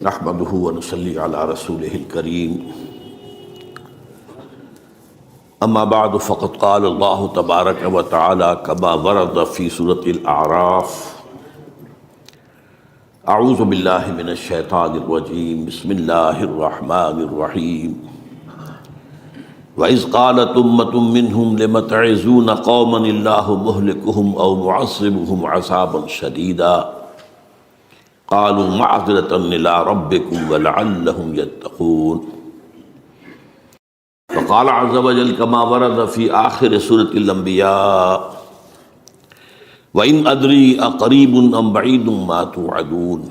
نحمده ونصلي على رسوله الكريم اما بعد فقد قال الله تبارك وتعالى كما ورد في سورة الأعراف اعوذ بالله من الشيطان الرجيم بسم الله الرحمن الرحيم وإذ قالت أمة منهم لم تعظون قوما الله مهلكهم أو معذبهم عذابا شديدا قالوا معذرة إلى ربكم ولعلهم يتقون وقال عز وجل كما ورد في آخر سورة الأنبياء وإن أدري أقريب أم بعيد ما توعدون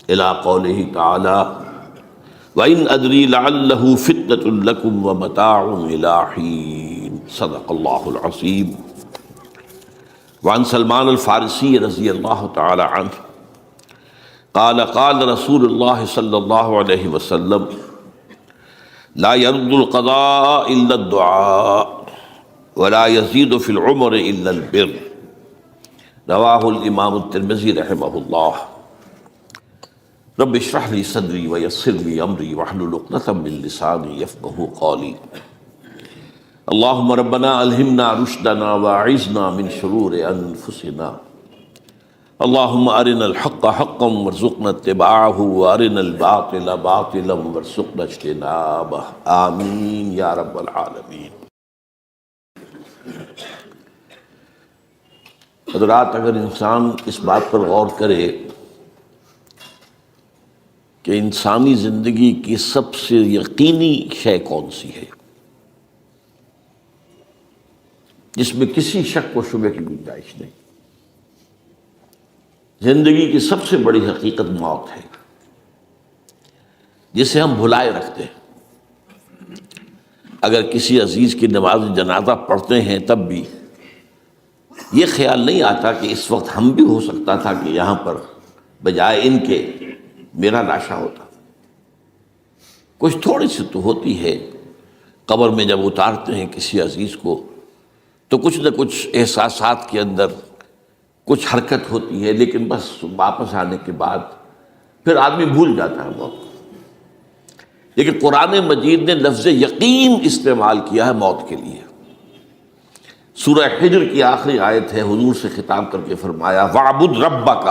إلى قوله تعالى وَإِنْ أَدْرِي لَعَلَّهُ فِتْنَةٌ لَكُمْ وَمَتَاعٌ إِلَىٰ حِينٍ صدق اللہ العظیم۔ وعن سلمان الفارسی رضی اللہ تعالی عنہ قال قال رسول اللہ صلی اللہ علیہ وسلم لا يرد القضاء إلا الدعاء ولا يزيد في العمر إلا البر رواہ الامام الترمذی رحمہ اللہ۔ رب اشرح لي صدري ويسر لي امري واحلل عقدة من لساني يفقهوا قولي اللهم ربنا الهمنا رشدنا واعذنا من شرور انفسنا اللهم ارنا الحق حقا وارزقنا اتباعه وارنا الباطل باطلا وارزقنا اجتنابه آمین یا رب العالمین۔ حضرات، اگر انسان اس بات پر غور کرے کہ انسانی زندگی کی سب سے یقینی شے کون سی ہے جس میں کسی شک و شبہ کی گنجائش نہیں، زندگی کی سب سے بڑی حقیقت موت ہے جسے ہم بھلائے رکھتے ہیں۔ اگر کسی عزیز کی نماز جنازہ پڑھتے ہیں تب بھی یہ خیال نہیں آتا کہ اس وقت ہم بھی ہو سکتا تھا کہ یہاں پر بجائے ان کے میرا لاشا ہوتا۔ کچھ تھوڑی سی تو ہوتی ہے، قبر میں جب اتارتے ہیں کسی عزیز کو تو کچھ نہ کچھ احساسات کے اندر کچھ حرکت ہوتی ہے، لیکن بس واپس آنے کے بعد پھر آدمی بھول جاتا ہے موت۔ لیکن قرآن مجید نے لفظ یقین استعمال کیا ہے موت کے لیے۔ سورہ حجر کی آخری آیت ہے، حضور سے خطاب کر کے فرمایا وَاعْبُدْ رَبَّكَ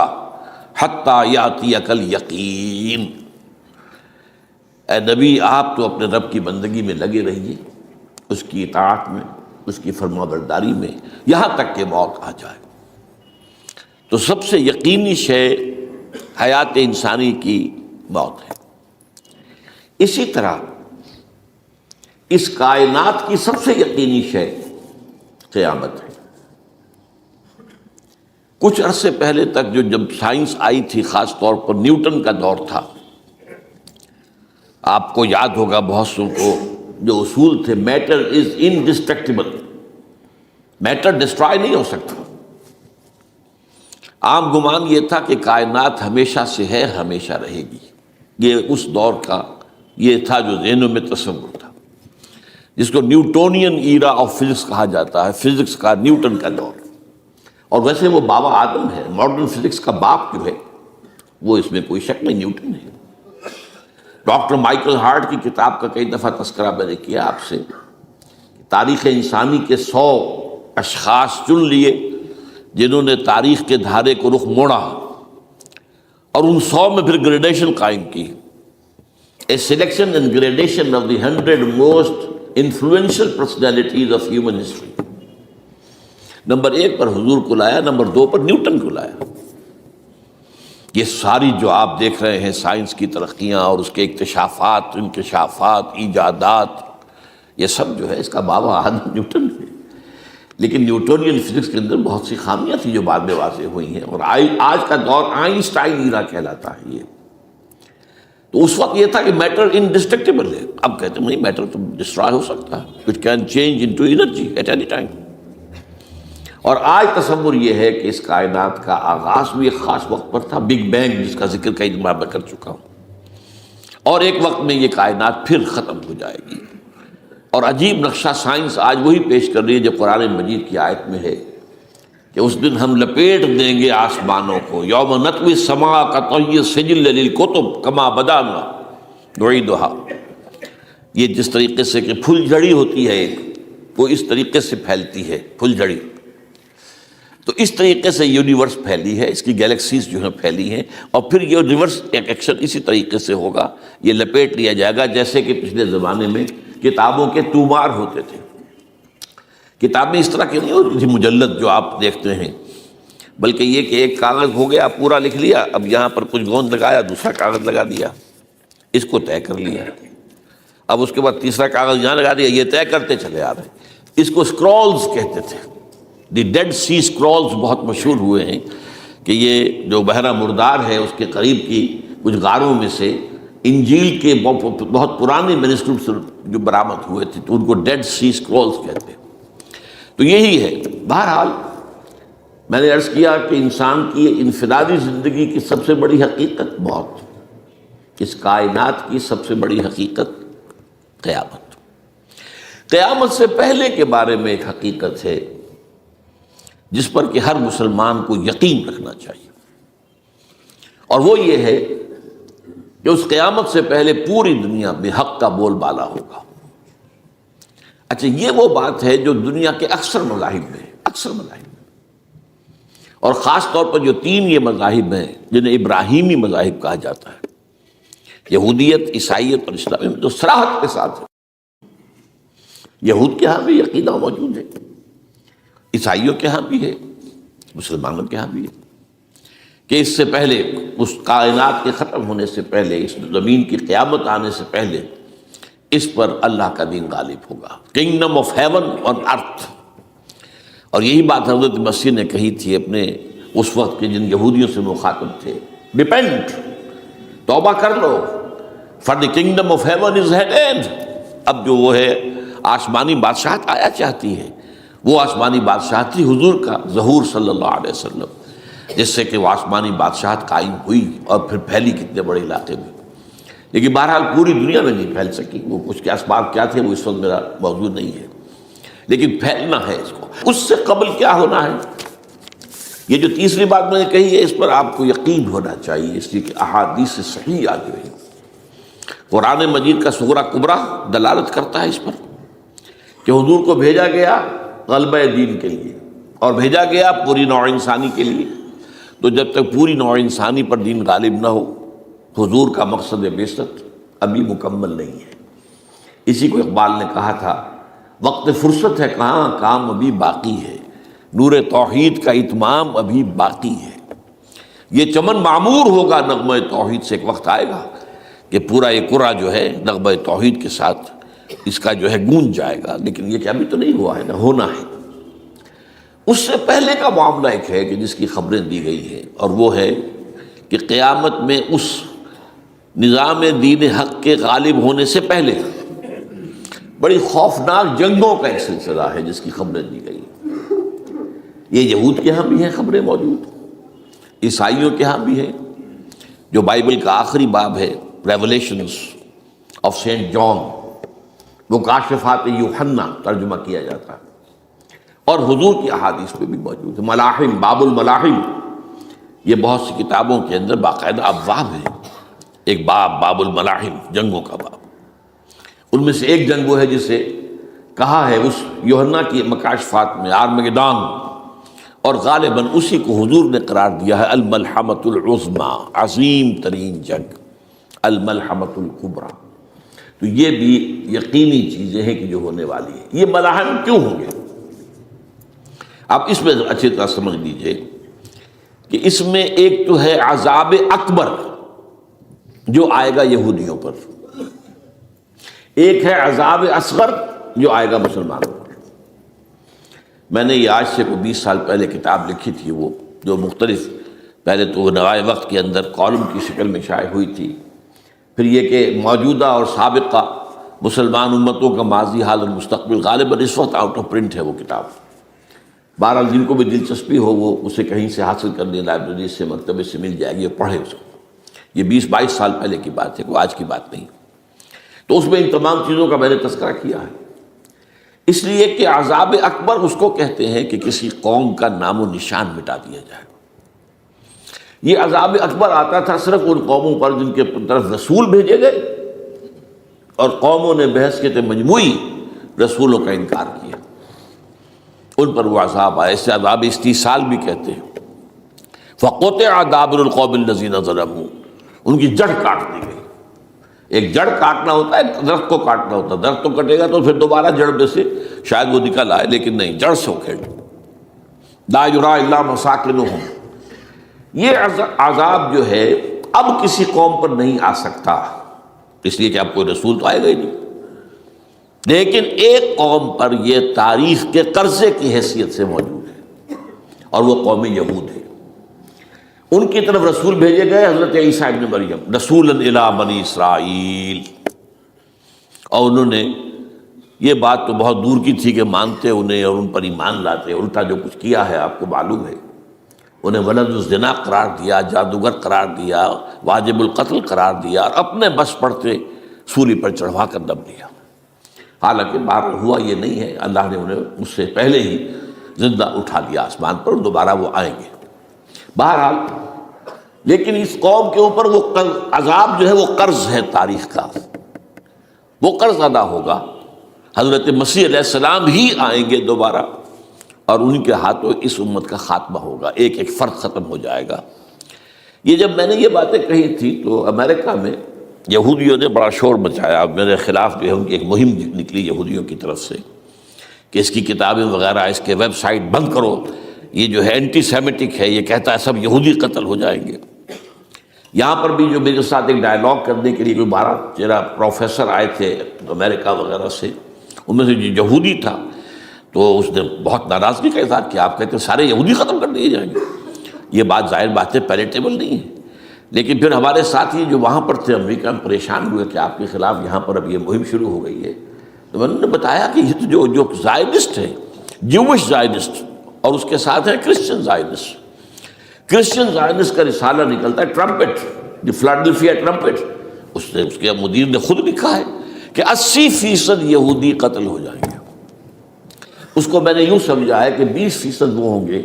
حتیٰ یاتیک الیقین۔ اے نبی، آپ تو اپنے رب کی بندگی میں لگے رہیے، اس کی اطاعت میں، اس کی فرما برداری میں، یہاں تک کہ موت آ جائے۔ تو سب سے یقینی شے حیات انسانی کی موت ہے۔ اسی طرح اس کائنات کی سب سے یقینی شے قیامت ہے۔ کچھ عرصے پہلے تک جب سائنس آئی تھی، خاص طور پر نیوٹن کا دور تھا، آپ کو یاد ہوگا بہت سو کو جو اصول تھے، میٹر از انڈسٹرکٹیبل، میٹر ڈسٹرائے نہیں ہو سکتا۔ عام گمان یہ تھا کہ کائنات ہمیشہ سے ہے، ہمیشہ رہے گی۔ یہ اس دور کا یہ تھا جو ذہنوں میں تصور تھا، جس کو نیوٹونین ایرا آف فزکس کہا جاتا ہے، فزکس کا نیوٹن کا دور۔ اور ویسے وہ بابا آدم ہے، ماڈرن فزکس کا باپ جو ہے وہ، اس میں کوئی شک نہیں، نیوٹن ہے۔ ڈاکٹر مائیکل ہارٹ کی کتاب کا کئی دفعہ تذکرہ میں نے کیا آپ سے، تاریخ انسانی کے 100 اشخاص چن لیے جنہوں نے تاریخ کے دھارے کو رخ موڑا، اور ان 100 میں پھر گریڈیشن قائم کی، a selection and gradation of the 100 most influential personalities of human history. Number 1 پر حضور کو لایا، نمبر 2 پر نیوٹن کو لایا۔ یہ ساری جو آپ دیکھ رہے ہیں سائنس کی ترقیاں اور اس کے اکتشافات، انکشافات، ایجادات، یہ سب جو ہے اس کا بابا آدم نیوٹن ہے۔ لیکن نیوٹونین فزکس کے اندر بہت سی خامیاں تھیں جو بعد میں واضح ہوئی ہیں، اور آج کا دور آئنسٹائن ایرا کہلاتا ہے۔ یہ تو اس وقت یہ تھا کہ میٹر انڈسٹرکٹیبل ہے، اب کہتے ہیں نہیں، میٹر تو ڈسٹرائے ہو سکتا ہے، it can change into energy at any time. اور آج تصور یہ ہے کہ اس کائنات کا آغاز بھی ایک خاص وقت پر تھا، بگ بینگ، جس کا ذکر کئی بار میں کر چکا ہوں، اور ایک وقت میں یہ کائنات پھر ختم ہو جائے گی۔ اور عجیب نقشہ سائنس آج وہی پیش کر رہی ہے جو قرآن مجید کی آیت میں ہے کہ اس دن ہم لپیٹ دیں گے آسمانوں کو، یوم نطوی السماء کطی السجل للکتب کما بدانا نعیدھا، یہ جس طریقے سے کہ پھل جھڑی ہوتی ہے ایک، وہ اس طریقے سے پھیلتی ہے پھل جھڑی، تو اس طریقے سے یونیورس پھیلی ہے، اس کی گیلیکسیز جو ہیں پھیلی ہیں، اور پھر یہ ریورس ایکشن اسی طریقے سے ہوگا، یہ لپیٹ لیا جائے گا جیسے کہ پچھلے زمانے میں کتابوں کے تومار ہوتے تھے۔ کتابیں اس طرح کی نہیں ہوتی تھی مجلد جو آپ دیکھتے ہیں، بلکہ یہ کہ ایک کاغذ ہو گیا پورا لکھ لیا، اب یہاں پر کچھ گوند لگایا، دوسرا کاغذ لگا دیا، اس کو طے کر لیا، اب اس کے بعد تیسرا کاغذ یہاں لگا دیا، یہ طے کرتے چلے آ رہے ہیں۔ اس کو اسکرولز کہتے تھے، دی ڈیڈ سی اسکرولز بہت مشہور ہوئے ہیں کہ یہ جو بحیرہ مردار ہے اس کے قریب کی کچھ غاروں میں سے انجیل کے بہت پرانے مینuscripts جو برآمد ہوئے تھے، تو ان کو ڈیڈ سی اسکرولز کہتے ہیں۔ تو یہی ہے۔ بہرحال میں نے عرض کیا کہ انسان کی انفرادی زندگی کی سب سے بڑی حقیقت موت، اس کائنات کی سب سے بڑی حقیقت قیامت۔ قیامت سے پہلے کے بارے میں ایک حقیقت ہے جس پر کہ ہر مسلمان کو یقین رکھنا چاہیے، اور وہ یہ ہے کہ اس قیامت سے پہلے پوری دنیا میں حق کا بول بالا ہوگا۔ اچھا، یہ وہ بات ہے جو دنیا کے اکثر مذاہب میں اور خاص طور پر جو تین یہ مذاہب ہیں جنہیں ابراہیمی مذاہب کہا جاتا ہے، یہودیت، عیسائیت اور اسلام، میں جو صراحت کے ساتھ ہے۔ یہود کے ہاں بھی عقیدہ موجود ہے، عیسائیوں کے ہاں بھی ہے، مسلمانوں کے ہاں بھی ہے، کہ اس سے پہلے، اس کائنات کے ختم ہونے سے پہلے، اس زمین کی قیامت آنے سے پہلے اس پر اللہ کا دین غالب ہوگا، کنگڈم آف ہیون اور ارتھ۔ اور یہی بات حضرت مسیح نے کہی تھی اپنے اس وقت کے جن یہودیوں سے مخاطب تھے، ریپینٹ، توبہ کر لو، for the kingdom of heaven is at hand. اب جو وہ ہے آسمانی بادشاہت آیا چاہتی ہے، وہ آسمانی بادشاہت تھی حضور کا ظہور صلی اللہ علیہ وسلم، جس سے کہ وہ آسمانی بادشاہت قائم ہوئی اور پھر پھیلی کتنے بڑے علاقے میں، لیکن بہرحال پوری دنیا میں نہیں پھیل سکی۔ وہ کچھ کے اسباب کیا تھے وہ اس وقت میرا موضوع نہیں ہے، لیکن پھیلنا ہے اس کو۔ اس سے قبل کیا ہونا ہے، یہ جو تیسری بات میں نے کہی ہے، اس پر آپ کو یقین ہونا چاہیے، اس لیے کہ احادیث صحیح آ گئی ہے۔ قرآن مجید کا صغرا کبرا دلالت کرتا ہے اس پر کہ حضور کو بھیجا گیا غلبہ دین کے لیے، اور بھیجا گیا پوری نوع انسانی کے لیے۔ تو جب تک پوری نوع انسانی پر دین غالب نہ ہو، حضور کا مقصد بعثت ابھی مکمل نہیں ہے۔ اسی کو اقبال نے کہا تھا، وقت فرصت ہے کہاں، کام ابھی باقی ہے، نور توحید کا اتمام ابھی باقی ہے۔ یہ چمن معمور ہوگا نغمہ توحید سے، ایک وقت آئے گا کہ پورا یہ قرہ جو ہے نغمہ توحید کے ساتھ اس کا جو ہے گونج جائے گا، لیکن یہ کہ ابھی تو نہیں ہوا ہے، نہ ہونا ہے۔ اس سے پہلے کا معاملہ ایک ہے کہ جس کی خبریں دی گئی ہیں، اور وہ ہے کہ قیامت میں اس نظام دین حق کے غالب ہونے سے پہلے بڑی خوفناک جنگوں کا ایک سلسلہ ہے جس کی خبریں دی گئی۔ یہ یہود کے ہاں بھی ہیں خبریں موجود، عیسائیوں کے ہاں بھی ہیں، جو بائبل کا آخری باب ہے ریولیشنز آف سینٹ جان، وہ کاشفات یوحنا ترجمہ کیا جاتا ہے، اور حضور کی احادیث پہ بھی موجود ہے۔ ملاحم، باب الملاحم، یہ بہت سی کتابوں کے اندر باقاعدہ ابواب ہیں، ایک باب الملاحم، جنگوں کا باب۔ ان میں سے ایک جنگ وہ ہے جسے کہا ہے اس یوحنا کی مکاشفات میں آرمگدان، اور غالباً اسی کو حضور نے قرار دیا ہے الملحمۃ العظمیٰ، عظیم ترین جنگ، الملحمۃ الکبریٰ۔ تو یہ بھی یقینی چیزیں ہیں کہ جو ہونے والی ہیں۔ یہ ملاحم کیوں ہوں گے؟ آپ اس میں اچھی طرح سمجھ لیجئے کہ اس میں ایک تو ہے عذاب اکبر جو آئے گا یہودیوں پر، ایک ہے عذاب اصغر جو آئے گا مسلمانوں پر۔ میں نے یہ آج سے 20 سال پہلے کتاب لکھی تھی، وہ جو مختلف، پہلے تو نوائے وقت کے اندر کالم کی شکل میں شائع ہوئی تھی، پھر یہ کہ موجودہ اور سابقہ مسلمان امتوں کا ماضی، حال اور مستقبل، غالباً اس وقت آؤٹ آف پرنٹ ہے وہ کتاب۔ بہرحال جن کو بھی دلچسپی ہو وہ اسے کہیں سے حاصل کر لیں، لائبریری سے، مکتبے سے مل جائے گی، پڑھے اس کو۔ یہ 20-22 سال پہلے کی بات ہے، کوئی آج کی بات نہیں۔ تو اس میں ان تمام چیزوں کا میں نے تذکرہ کیا ہے۔ اس لیے کہ عذاب اکبر اس کو کہتے ہیں کہ کسی قوم کا نام و نشان مٹا دیا جائے۔ یہ عذاب اکبر آتا تھا صرف ان قوموں پر جن کے طرف رسول بھیجے گئے اور قوموں نے بحثیت مجموعی رسولوں کا انکار کیا، ان پر وہ عذاب آئے۔ اسے عذاب استیصال بھی کہتے ہیں۔ فَقُطِعَ دَابِرُ الْقَوْمِ الَّذِينَ ظَلَمُوا، ان کی جڑ کاٹ دی گئی۔ ایک جڑ کاٹنا ہوتا ہے، درخت کو کاٹنا ہوتا ہے، درخت تو کٹے گا تو پھر دوبارہ جڑ میں سے شاید وہ نکل آئے، لیکن نہیں، جڑ سے اکھیڑ۔ لَا يُرَىٰ إِلَّا مَسَاكِنُهُمْ، یہ عذاب جو ہے اب کسی قوم پر نہیں آ سکتا، اس لیے کہ اب کوئی رسول تو آئے گا ہی نہیں، لیکن ایک قوم پر یہ تاریخ کے قرضے کی حیثیت سے موجود ہے، اور وہ قوم یہود ہے۔ ان کی طرف رسول بھیجے گئے حضرت عیسیٰ ابن مریم، رسولا الی بنی اسرائیل، اور انہوں نے یہ بات تو بہت دور کی تھی کہ مانتے انہیں اور ان پر ایمان لاتے، الٹا جو کچھ کیا ہے آپ کو معلوم ہے۔ انہیں ولد الزنا قرار دیا، جادوگر قرار دیا، واجب القتل قرار دیا، اور اپنے بس پڑتے سولی پر چڑھوا کر دم لیا۔ حالانکہ بار ہوا یہ نہیں ہے، اللہ نے انہیں اس سے پہلے ہی زندہ اٹھا دیا آسمان پر، دوبارہ وہ آئیں گے۔ بہرحال لیکن اس قوم کے اوپر وہ عذاب جو ہے وہ قرض ہے تاریخ کا، وہ قرض ادا ہوگا۔ حضرت مسیح علیہ السلام ہی آئیں گے دوبارہ، اور ان کے ہاتھوں اس امت کا خاتمہ ہوگا، ایک ایک فرد ختم ہو جائے گا۔ یہ جب میں نے یہ باتیں کہی تھی تو امریکہ میں یہودیوں نے بڑا شور مچایا، میرے خلاف جو ہے ان کی ایک مہم نکلی یہودیوں کی طرف سے کہ اس کی کتابیں وغیرہ، اس کے ویب سائٹ بند کرو، یہ جو ہے اینٹی سیمیٹک ہے، یہ کہتا ہے سب یہودی قتل ہو جائیں گے۔ یہاں پر بھی جو میرے ساتھ ایک ڈائلاگ کرنے کے لیے کوئی 12-13 پروفیسر آئے تھے امریکہ وغیرہ سے، ان میں سے جو یہودی تھا تو اس نے بہت ناراضگی کا اظہار کیا، آپ کہتے ہیں سارے یہودی ختم کر دیے جائیں گے، یہ بات ظاہر بات ہے پیلیٹیبل نہیں ہے۔ لیکن پھر ہمارے ساتھی جو وہاں پر تھے امریکہ میں پریشان ہوئے کہ آپ کے خلاف یہاں پر اب یہ مہم شروع ہو گئی ہے، تو میں نے بتایا کہ یہ تو جو زائنسٹ ہے، جوش زائنسٹ، اور اس کے ساتھ ہے کرسچن زائنسٹ۔ کرسچن زائنسٹ کا رسالہ نکلتا ہے ٹرمپٹ، دی فلاڈلفیا ٹرمپٹ، اس کے مدیر نے خود لکھا ہے کہ 80% یہودی قتل ہو جائیں گے۔ اس کو میں نے یوں سمجھا ہے کہ 20% وہ ہوں گے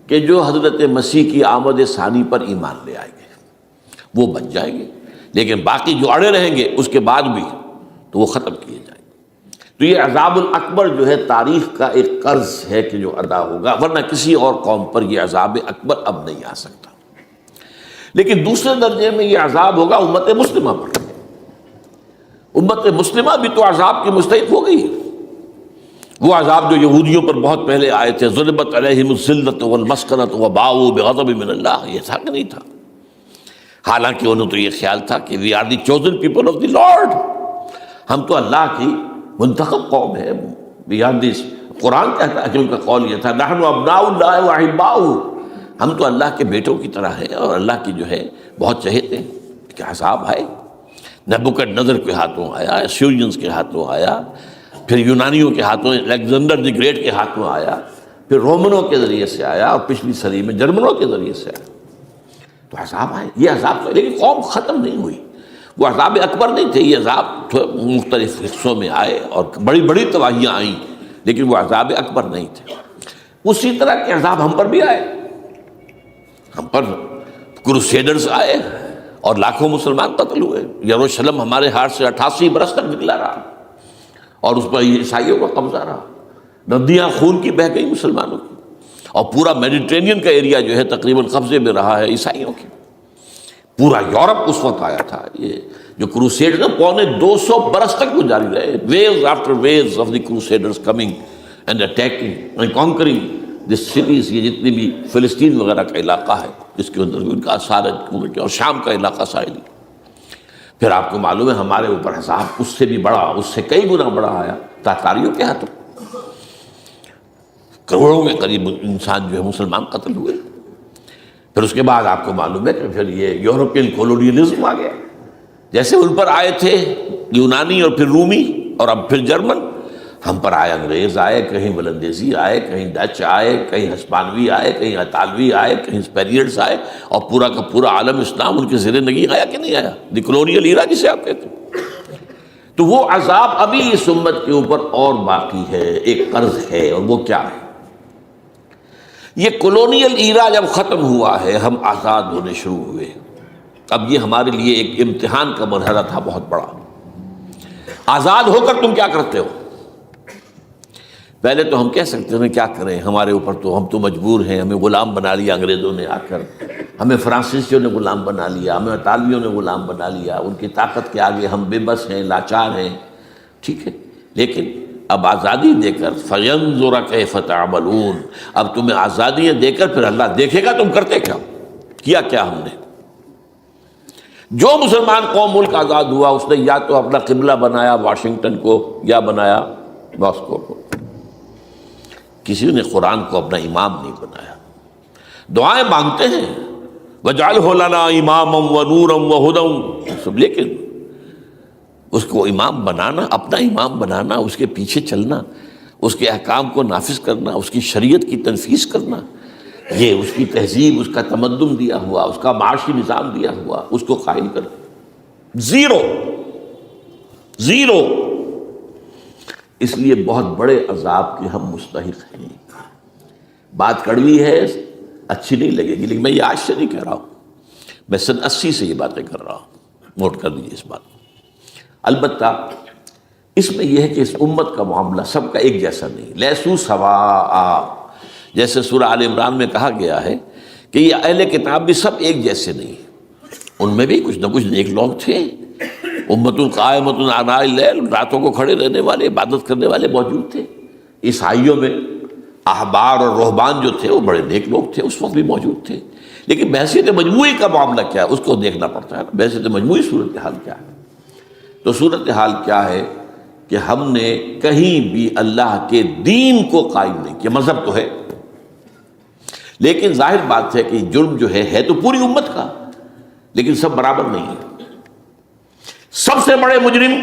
کہ جو حضرت مسیح کی آمد ثانی پر ایمان لے آئیں گے، وہ بچ جائیں گے، لیکن باقی جو اڑے رہیں گے اس کے بعد بھی تو وہ ختم کیے جائیں گے۔ تو یہ عذاب الاکبر جو ہے تاریخ کا ایک قرض ہے کہ جو ادا ہوگا، ورنہ کسی اور قوم پر یہ عذاب اکبر اب نہیں آ سکتا۔ لیکن دوسرے درجے میں یہ عذاب ہوگا امت مسلمہ پر۔ امت مسلمہ بھی تو عذاب کی مستحق ہو گئی۔ وہ عذاب جو یہودیوں پر بہت پہلے آئے تھے، ضربت علیہم الذلۃ والمسکنۃ وباؤوا بغضب من اللہ، یہ تھا کہ نہیں تھا؟ حالانکہ انہوں تو یہ خیال تھا کہ we are the chosen people of the Lord, ہم تو اللہ کی منتخب قوم ہے۔ قرآن کہتا ہے کہ ان کا قول یہ تھا نحن ابناء اللہ واحباؤہ، ہم تو اللہ کے بیٹوں کی طرح ہیں اور اللہ کی جو ہے بہت چہیتے ہیں۔ کہ عذاب آئے، نبوکدنضر کے ہاتھوں آیا، اسیرینز کے ہاتھوں آیا، پھر یونانیوں کے ہاتھوں، الیگزینڈر دی گریٹ کے ہاتھوں آیا، پھر رومنوں کے ذریعے سے آیا، اور پچھلی صدی میں جرمنوں کے ذریعے سے آیا۔ تو عذاب آئے، یہ عذاب تو، لیکن قوم ختم نہیں ہوئی۔ وہ عذاب اکبر نہیں تھے، یہ عذاب مختلف حصوں میں آئے اور بڑی بڑی تباہیاں آئیں، لیکن وہ عذاب اکبر نہیں تھے۔ اسی طرح کے عذاب ہم پر بھی آئے، ہم پر کروسیڈرز آئے اور لاکھوں مسلمان قتل ہوئے۔ یروشلم ہمارے ہاتھ سے 88 برس تک نکلا رہا، اور اس پر عیسائیوں کا قبضہ رہا، ندیاں خون کی بہہ گئی مسلمانوں کی، اور پورا میڈیٹرینین کا ایریا جو ہے تقریباً قبضے میں رہا ہے عیسائیوں کے۔ پورا یورپ اس وقت آیا تھا۔ یہ جو کروسیڈ نا 250 برس تک وہ جاری رہے، waves after waves of the crusaders coming and attacking and conquering the cities. یہ جتنی بھی فلسطین وغیرہ کا علاقہ ہے جس کے اندر ان کا اثار ہے، اور شام کا علاقہ ساحلی۔ پھر آپ کو معلوم ہے ہمارے اوپر عذاب اس سے بھی بڑا، اس سے کئی گنا بڑا آیا تاتاریوں کے ہاتھوں، کروڑوں کے قریب انسان جو ہے مسلمان قتل ہوئے۔ پھر اس کے بعد آپ کو معلوم ہے کہ پھر یہ یورپین کولونیلزم آ گیا، جیسے ان پر آئے تھے یونانی اور پھر رومی اور اب پھر جرمن، ہم پر آئے انگریز آئے، کہیں ولندیزی آئے، کہیں ڈچ آئے، کہیں ہسپانوی آئے، کہیں اطالوی آئے، کہیں اسپینیئرز آئے، اور پورا کا پورا عالم اسلام ان کے زیر نگین آیا کہ نہیں آیا؟ دی کولونیل ایرا جسے آپ کہتے ہیں۔ تو وہ عذاب ابھی اس امت کے اوپر اور باقی ہے، ایک قرض ہے، اور وہ کیا ہے؟ یہ کولونیل ایرا جب ختم ہوا ہے، ہم آزاد ہونے شروع ہوئے، اب یہ ہمارے لیے ایک امتحان کا مرحلہ تھا بہت بڑا۔ آزاد ہو کر تم کیا کرتے ہو؟ پہلے تو ہم کہہ سکتے ہیں کیا کریں، ہمارے اوپر تو ہم تو مجبور ہیں، ہمیں غلام بنا لیا انگریزوں نے آ کر، ہمیں فرانسیسیوں نے غلام بنا لیا، ہمیں اطالویوں نے غلام بنا لیا، ان کی طاقت کے آگے ہم بے بس ہیں، لاچار ہیں، ٹھیک ہے، لیکن اب آزادی دے کر فَيَنظُرَ كَيْفَ تَعْمَلُونَ، اب تمہیں آزادیاں دے کر پھر اللہ دیکھے گا تم کرتے کیا کیا ہم نے۔ جو مسلمان قوم ملک آزاد ہوا اس نے یا تو اپنا قبلہ بنایا واشنگٹن کو یا بنایا ماسکو کو، کسی نے قرآن کو اپنا امام نہیں بنایا۔ دعائیں مانگتے ہیں وَاجْعَلْهُ لَنَا إِمَامًا وَنُورًا وَهُدًى، سب، لیکن اس کو امام بنانا، اپنا امام بنانا، اس کے پیچھے چلنا، اس کے احکام کو نافذ کرنا، اس کی شریعت کی تنفیذ کرنا، یہ اس کی تہذیب، اس کا تمدن دیا ہوا، اس کا معاشی نظام دیا ہوا، اس کو قائم کرنا، زیرو۔ اس لیے بہت بڑے عذاب کے ہم مستحق ہیں۔ بات کڑوی ہے، اچھی نہیں لگے گی، لیکن میں یہ آج سے نہیں کہہ رہا ہوں، میں سن 80 سے یہ باتیں کر رہا ہوں، نوٹ کر لیجیے اس بات کو۔ البتہ اس میں یہ ہے کہ اس امت کا معاملہ سب کا ایک جیسا نہیں، لیسو سواء، جیسے سورہ آل عمران میں کہا گیا ہے کہ یہ اہل کتاب بھی سب ایک جیسے نہیں، ان میں بھی کچھ نہ کچھ نیک لوگ تھے، امت قائمۃ آناء اللیل، راتوں کو کھڑے رہنے والے، عبادت کرنے والے موجود تھے۔ عیسائیوں میں احبار اور رہبان جو تھے وہ بڑے نیک لوگ تھے، اس وقت بھی موجود تھے، لیکن بحثیت مجموعی کا معاملہ کیا ہے اس کو دیکھنا پڑتا ہے، بحثیت مجموعی صورتحال کیا ہے۔ تو صورتحال کیا ہے کہ ہم نے کہیں بھی اللہ کے دین کو قائم نہیں کیا، مذہب تو ہے، لیکن ظاہر بات ہے کہ جرم جو ہے تو پوری امت کا، لیکن سب برابر نہیں ہے۔ سب سے بڑے مجرم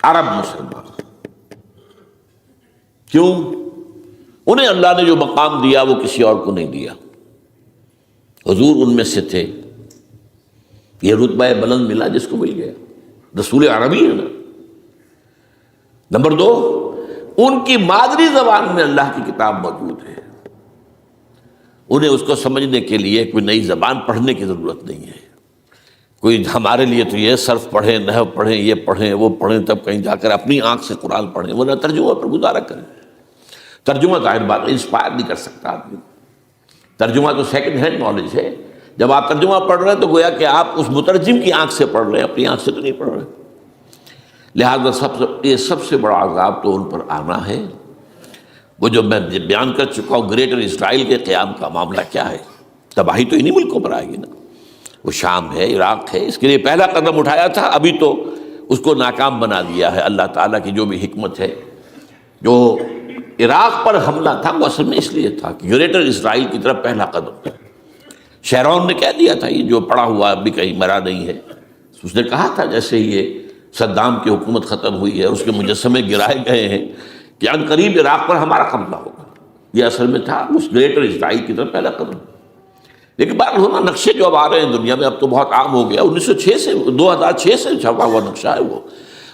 عرب مسلمان، کیوں؟ انہیں اللہ نے جو مقام دیا وہ کسی اور کو نہیں دیا، حضور ان میں سے تھے، یہ رتبہ بلند ملا جس کو مل گیا، رسول عربی ہے نا۔ نمبر 2، ان کی مادری زبان میں اللہ کی کتاب موجود ہے، انہیں اس کو سمجھنے کے لیے کوئی نئی زبان پڑھنے کی ضرورت نہیں ہے۔ کوئی ہمارے لیے تو یہ صرف پڑھیں، نحو پڑھیں، یہ پڑھیں، وہ پڑھیں، تب کہیں جا کر اپنی آنکھ سے قرآن پڑھیں، ورنہ ترجمہ پر گزارا کریں۔ ترجمہ ظاہر بات انسپائر نہیں کر سکتا آدمی، ترجمہ تو سیکنڈ ہینڈ نالج ہے۔ جب آپ ترجمہ پڑھ رہے ہیں تو گویا کہ آپ اس مترجم کی آنکھ سے پڑھ رہے ہیں، اپنی آنکھ سے تو نہیں پڑھ رہے۔ لہذا یہ سب سے بڑا عذاب تو ان پر آنا ہے۔ وہ جو میں بیان کر چکا ہوں گریٹر اسرائیل کے قیام کا معاملہ کیا ہے، تباہی تو انہی ملکوں پر آئے گی نا، وہ شام ہے، عراق ہے، اس کے لیے پہلا قدم اٹھایا تھا، ابھی تو اس کو ناکام بنا دیا ہے اللہ تعالیٰ کی جو بھی حکمت ہے۔ جو عراق پر حملہ تھا وہ اصل میں اس لیے تھا کہ گریٹر اسرائیل کی طرف پہلا قدم تھا۔ شیرون نے کہہ دیا تھا، یہ جو پڑا ہوا ابھی کہیں مرا نہیں ہے، اس نے کہا تھا جیسے یہ صدام کی حکومت ختم ہوئی ہے، اس کے مجسمے گرائے گئے ہیں کہ ان قریب عراق پر ہمارا قبضہ ہوگا، یہ اصل میں تھا اس گریٹر اسرائیل کی طرف پہلا قدم۔ لیکن بہرحال ہونا نقشے جو اب آ رہے ہیں دنیا میں اب تو بہت عام ہو گیا، 1906 سے 2006 سے چھپا ہوا نقشہ ہے وہ،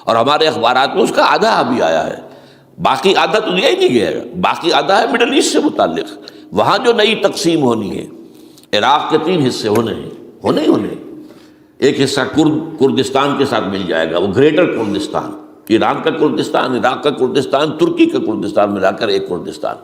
اور ہمارے اخبارات میں اس کا آدھا ابھی آیا ہے، باقی آدھا تو دیا ہی نہیں گیا ہے، باقی آدھا ہے مڈل ایسٹ سے متعلق، وہاں جو نئی تقسیم ہونی ہے۔ عراق کے 3 حصے ہونے ہیں، ایک حصہ کردستان کے ساتھ مل جائے گا، وہ گریٹر کردستان، ایران کا کردستان، عراق کا کردستان، ترکی کا کردستان ملا کر ایک کردستان۔